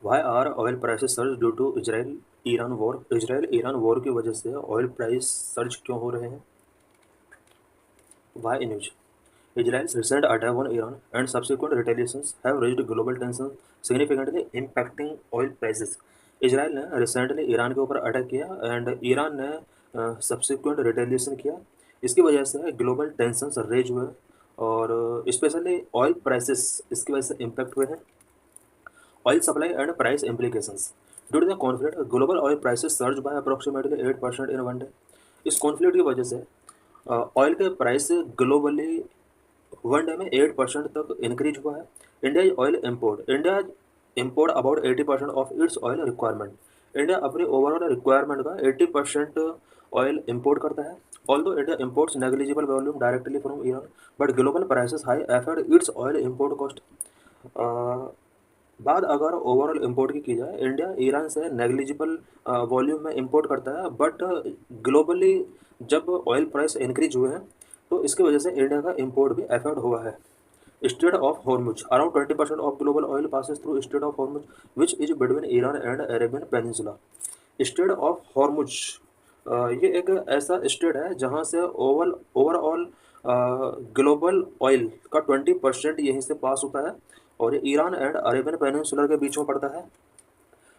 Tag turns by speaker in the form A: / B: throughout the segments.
A: Y are oil prices surge due to Israel Iran war की वजह से oil price surge क्यों हो रहे हैं? Why news Israel's recent attack on Iran and subsequent retaliations have raised global tensions, significantly impacting oil prices. Israel ने recently Iran के ऊपर अटैक किया एंड ईरान ने सब्सिक्वेंट रिटेलिएशन किया। इसकी वजह से ग्लोबल टेंशंस रेज हुए और स्पेशली ऑयल प्राइसेस इसकी वजह से इम्पैक्ट हुए हैं। Oil supply and price implications. Due to the conflict global oil prices surge by approximately 8% in one day. इस कॉन्फ्लिक्ट की वजह से ऑयल के प्राइस ग्लोबली वन डे में 8% तक इंक्रीज हुआ है। India import about 80% of its oil requirement. India अपनी ओवरऑल रिक्वायरमेंट का 80% ऑयल इंपोर्ट करता है। Although India imports negligible volume directly from Iran, but global prices high affect it's oil import cost. बात अगर ओवरऑल इंपोर्ट की जाए, India Iran से negligible volume में इंपोर्ट करता है, बट ग्लोबली जब ऑयल प्राइस इंक्रीज हुए हैं तो इसकी वजह से इंडिया का इंपोर्ट भी अफेक्ट हुआ है। Straight of Hormuz around 20% of global oil passes through straight of Hormuz which is between Iran and Arabian peninsula. Straight of Hormuz ये एक ऐसा स्ट्रेट है जहाँ से ओवरऑल ग्लोबल ऑयल का 20% यहीं से पास होता है और ये ईरान एंड अरेबियन पेनिनसुला के बीच में पड़ता है।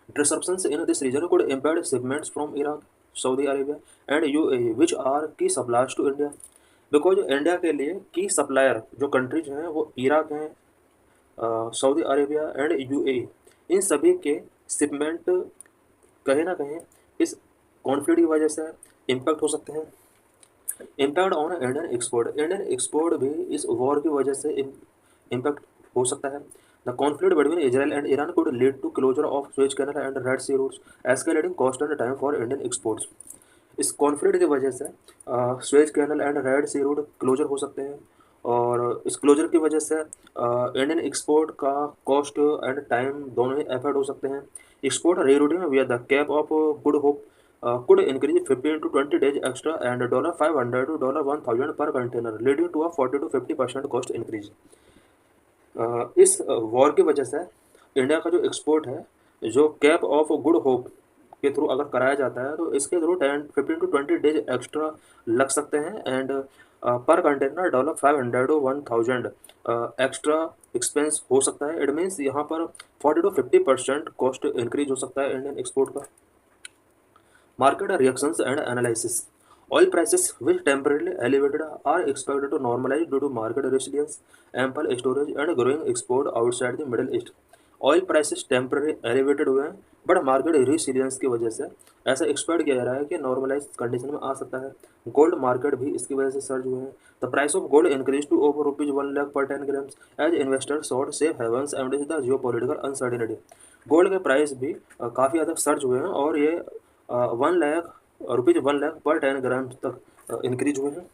A: Disruptions in this region could impact shipments from Iraq, Saudi Arabia, and UAE, which are key suppliers to India. Because India के लिए की सप्लायर जो कंट्रीज हैं वो इराक हैं, सऊदी अरेबिया एंड यूएई। इन सभी के शिपमेंट कहीं ना कहीं इस कॉन्फ्लिक्ट की वजह से इम्पैक्ट हो सकते हैं। इम्पैक्ट ऑन इंडियन एक्सपोर्ट भी इस वॉर की वजह से इम्पैक्ट हो सकता है। The conflict between Israel and Iran could lead to closure of Suez canal and red sea routes, escalating cost and time for Indian exports. इस कॉन्फ्लिक्ट की वजह से Suez canal and red sea route closure हो सकते हैं और इस closure की वजह से इंडियन एक्सपोर्ट का कॉस्ट एंड टाइम दोनों ही एफर्ट हो सकते हैं। Export rerouting with the cape of good hope could increase 15 to 20 days extra and $500 to $1,000 per container, leading to a 40 to 50% cost increase. इस वॉर की वजह से इंडिया का जो एक्सपोर्ट है, जो कैप ऑफ गुड होप के थ्रू अगर कराया जाता है तो इसके थ्रू 15 to 20 डेज एक्स्ट्रा लग सकते हैं एंड पर कंटेनर $500 to 1,000 एक्स्ट्रा एक्सपेंस हो सकता है। इट मीन्स यहाँ पर 40 to 50% कॉस्ट इंक्रीज हो सकता है इंडियन एक्सपोर्ट का। Market reactions and analysis. Oil prices, which temporarily elevated, are expected to normalize due to market resilience, ample storage, and growing export outside the Middle East. Oil prices temporary elevated हुए हैं but market resilience की वजह से ऐसा expect किया जा रहा है कि नॉर्मलाइज कंडीशन में आ सकता है। गोल्ड मार्केट भी इसकी वजह से सर्ज हुए हैं। The price of gold increase to over ₹1 lakh per 10 grams as investors sought safe havens amid the geopolitical uncertainty. Gold के प्राइस भी काफ़ी ज़्यादा सर्ज हुए हैं और ये ₹1 लाख पर 10 ग्राम तक इंक्रीज हुए हैं।